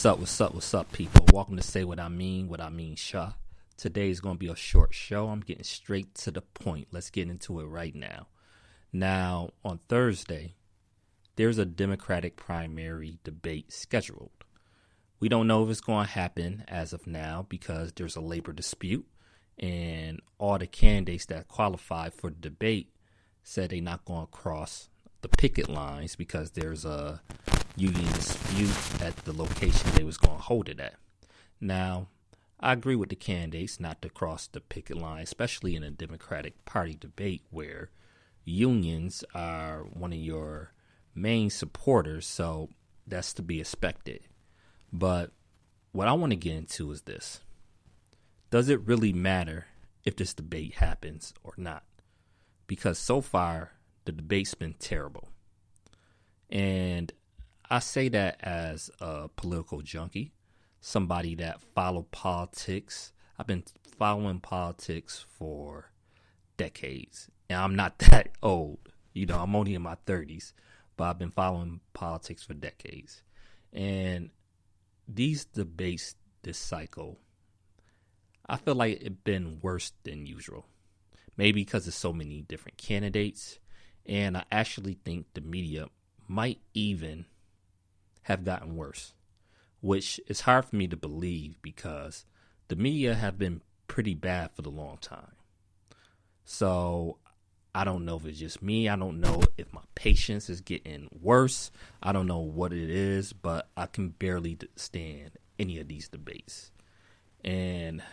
What's up, people? Welcome to Say What I Mean, Shaw. Today is going to be a short show. I'm getting straight to the point. Let's get into it right now. Now, on Thursday, there's a Democratic primary debate scheduled. We don't know if it's going to happen as of now because there's a labor dispute, and all the candidates that qualified for the debate said they're not going to cross the picket lines because there's a union dispute at the location they was going to hold it at. Now, I agree with the candidates not to cross the picket line, especially in a Democratic Party debate where unions are one of your main supporters, so that's to be expected. But what I want to get into is this. Does it really matter if this debate happens or not? Because so far, the debate's been terrible. And I say that as a political junkie, somebody that followed politics. I've been following politics for decades. And I'm not that old. I'm only in my 30s. But I've been following politics for decades. And these debates this cycle, I feel like it's been worse than usual. Maybe because there's so many different candidates. And I actually think the media might even have gotten worse, which is hard for me to believe because the media have been pretty bad for the long time. So I don't know if it's just me. I don't know if my patience is getting worse. I don't know what it is, but I can barely stand any of these debates. And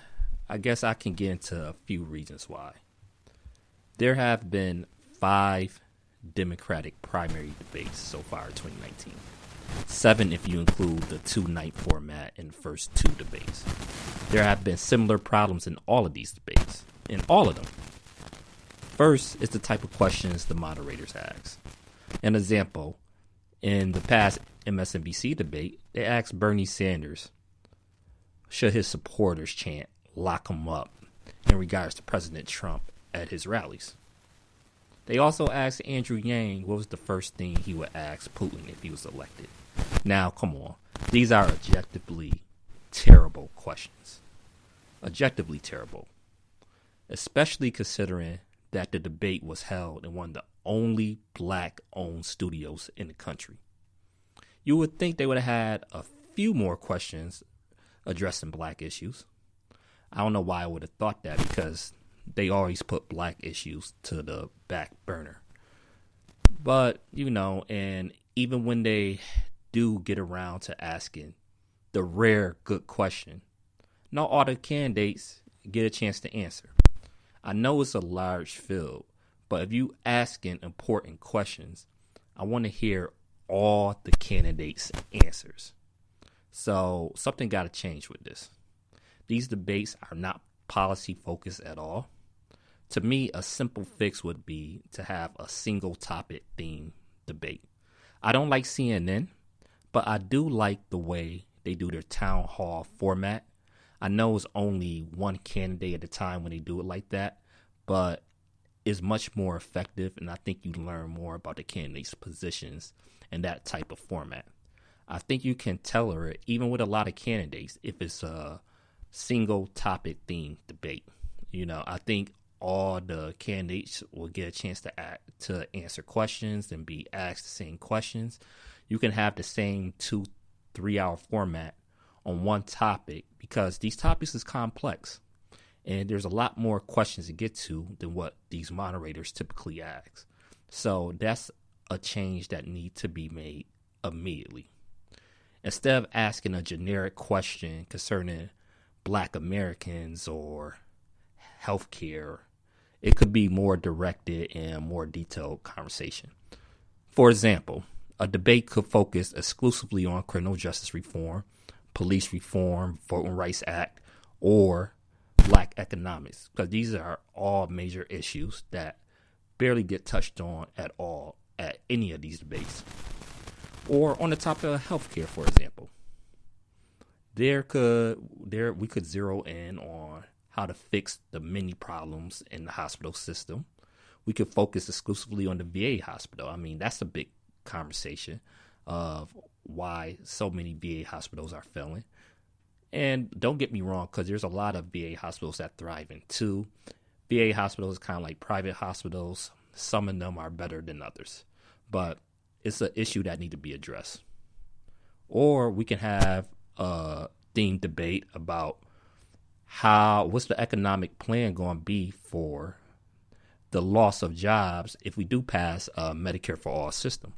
I guess I can get into a few reasons why. There have been 5 Democratic primary debates so far in 2019. 7 if you include the 2-night format in the first 2 debates. There have been similar problems in all of these debates. In all of them. First is the type of questions the moderators ask. An example, in the past MSNBC debate, they asked Bernie Sanders, should his supporters chant, lock him up, in regards to President Trump at his rallies. They also asked Andrew Yang what was the first thing he would ask Putin if he was elected. Now, come on. These are objectively terrible questions. Objectively terrible. Especially considering that the debate was held in one of the only black-owned studios in the country. You would think they would have had a few more questions addressing black issues. I don't know why I would have thought that because they always put black issues to the back burner. But, and even when they do get around to asking the rare good question, not all the candidates get a chance to answer. I know it's a large field, but if you asking important questions, I want to hear all the candidates' answers. So something got to change with this. These debates are not policy focused at all. To me, a simple fix would be to have a single topic theme debate. I don't like CNN, but I do like the way they do their town hall format. I know it's only one candidate at a time when they do it like that, but it's much more effective, and I think you learn more about the candidates' positions in that type of format. I think you can tailor it, even with a lot of candidates, if it's a single topic theme debate. I think all the candidates will get a chance to answer questions and be asked the same questions. You can have the same 2-3 hour format on one topic because these topics is complex and there's a lot more questions to get to than what these moderators typically ask. So that's a change that needs to be made immediately. Instead of asking a generic question concerning Black Americans or healthcare, it could be more directed and more detailed conversation. For example, a debate could focus exclusively on criminal justice reform, police reform, Voting Rights Act, or Black economics, because these are all major issues that barely get touched on at all at any of these debates. Or on the topic of healthcare, for example. We could zero in on how to fix the many problems in the hospital system. We could focus exclusively on the VA hospital. I mean, that's a big conversation of why so many VA hospitals are failing. And don't get me wrong, because there's a lot of VA hospitals that thrive in too. VA hospitals are kind of like private hospitals. Some of them are better than others. But it's an issue that needs to be addressed. Or we can have a themed debate about what's the economic plan going to be for the loss of jobs if we do pass a Medicare for All system.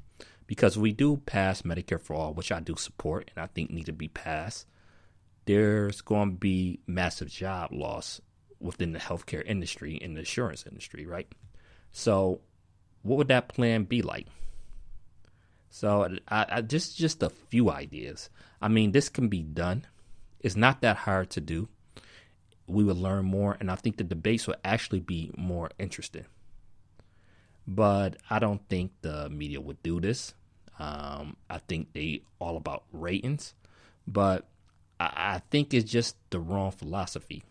Because we do pass Medicare for All, which I do support and I think need to be passed, there's going to be massive job loss within the healthcare industry and the insurance industry, right? So what would that plan be like? So I just a few ideas. I mean, this can be done. It's not that hard to do. We would learn more, and I think the debates would actually be more interesting. But I don't think the media would do this. I think they all about ratings. But I think it's just the wrong philosophy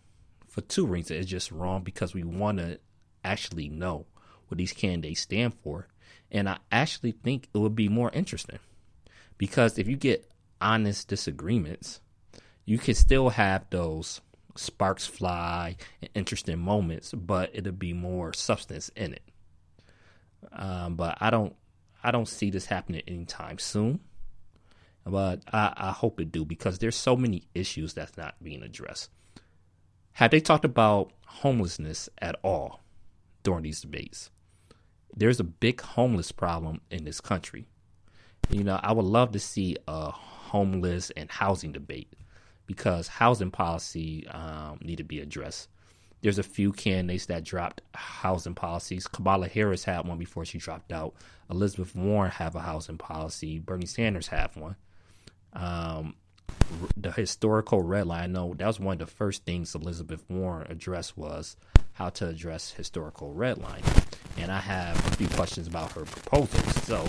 for two reasons. It's just wrong because we want to actually know what these candidates stand for. And I actually think it would be more interesting because if you get honest disagreements, you can still have those sparks fly and interesting moments, but it'll be more substance in it. But I don't see this happening anytime soon. But I hope it do because there's so many issues that's not being addressed. Have they talked about homelessness at all during these debates? There's a big homeless problem in this country. You know, I would love to see a homeless and housing debate because housing policy need to be addressed. There's a few candidates that dropped housing policies. Kamala Harris had one before she dropped out. Elizabeth Warren have a housing policy. Bernie Sanders have one. The historical Redline, I know that was one of the first things Elizabeth Warren addressed was how to address historical Redline. And I have a few questions about her proposals. So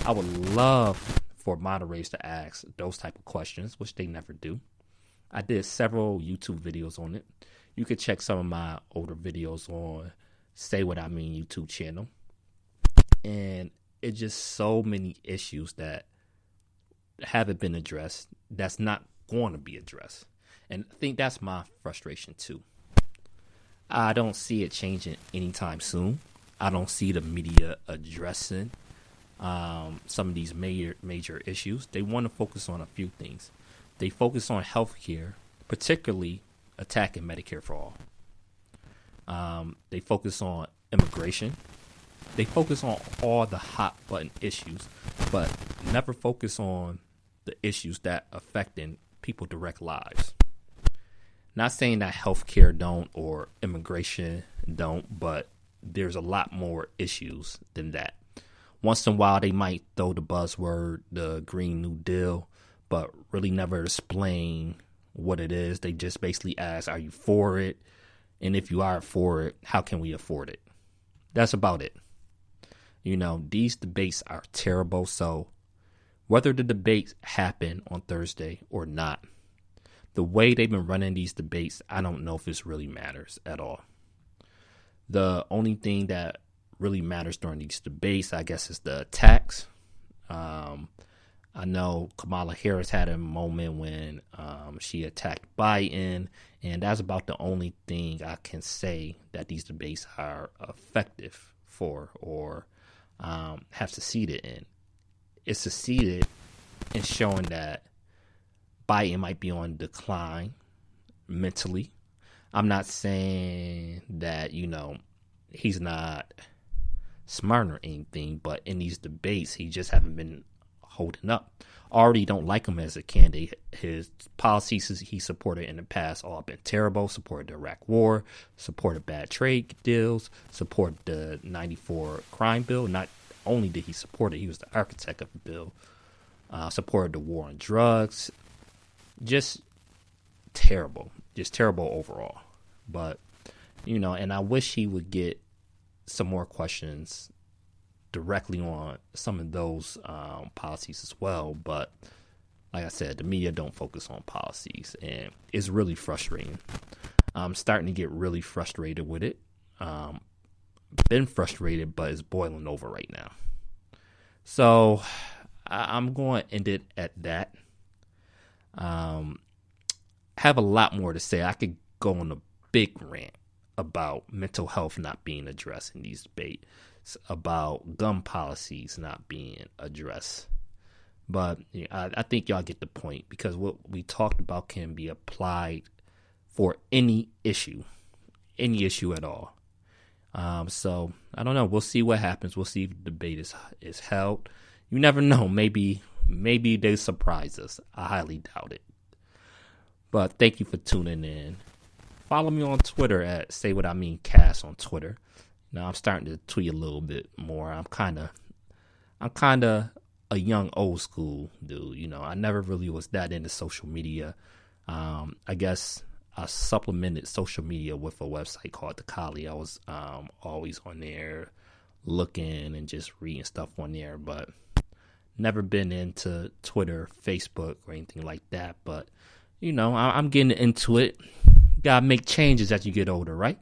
I would love for moderators to ask those type of questions, which they never do. I did several YouTube videos on it. You could check some of my older videos on Say What I Mean YouTube channel. And it's just so many issues that haven't been addressed that's not going to be addressed. And I think that's my frustration too. I don't see it changing anytime soon. I don't see the media addressing some of these major issues. They want to focus on a few things. They focus on healthcare, particularly attacking Medicare for All. They focus on immigration. They focus on all the hot button issues, but never focus on the issues that affecting people's direct lives. Not saying that healthcare don't or immigration don't, but there's a lot more issues than that. Once in a while, they might throw the buzzword, the Green New Deal, but really never explain what it is. They just basically ask, are you for it? And if you are for it, how can we afford it? That's about it. You know, these debates are terrible. So whether the debates happen on Thursday or not, the way they've been running these debates, I don't know if this really matters at all. The only thing that really matters during these debates, I guess, is the attacks. I know Kamala Harris had a moment when she attacked Biden, and that's about the only thing I can say that these debates are effective for or have succeeded in. It's succeeded in showing that Biden might be on decline mentally. I'm not saying that, you know, he's not smart or anything, but in these debates, he just haven't been holding up. Already don't like him as a candidate. His policies he supported in the past all been terrible. Supported the Iraq War, supported bad trade deals, supported the 94 crime bill. Not only did he support it, he was the architect of the bill. Supported the war on drugs. Just terrible overall. But, you know, and I wish he would get some more questions directly on some of those policies as well. But like I said, the media don't focus on policies, and it's really frustrating. I'm starting to get really frustrated with it. Been frustrated, but it's boiling over right now. So I'm going to end it at that. Have a lot more to say. I could go on a big rant about mental health not being addressed in these debates, about gun policies not being addressed. But I think y'all get the point, because what we talked about can be applied for any issue at all. So I don't know. We'll see what happens. We'll see if the debate is held. You never know. Maybe they surprise us. I highly doubt it. But thank you for tuning in. Follow me on Twitter at Say What I Mean Cast on Twitter. Now I'm starting to tweet a little bit more. I'm kind of a young old school dude. You know, I never really was that into social media. I guess I supplemented social media with a website called The Collie. I was always on there looking and just reading stuff on there, but never been into Twitter, Facebook, or anything like that. But you know, I'm getting into it. Gotta make changes as you get older, right?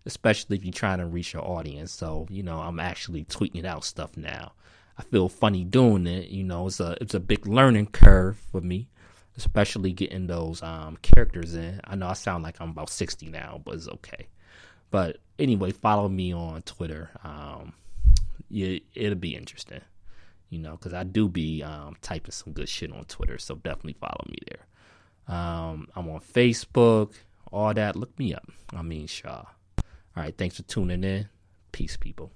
Especially if you're trying to reach your audience. So, you know, I'm actually tweeting out stuff now. I feel funny doing it. You know, it's a big learning curve for me, especially getting those characters in. I know I sound like I'm about 60 now, but it's okay. But anyway, follow me on Twitter. It'll be interesting, you know, because I do be typing some good shit on Twitter. So definitely follow me there. I'm on Facebook, all that. Look me up. I mean, Shaw. All right. Thanks for tuning in. Peace, people.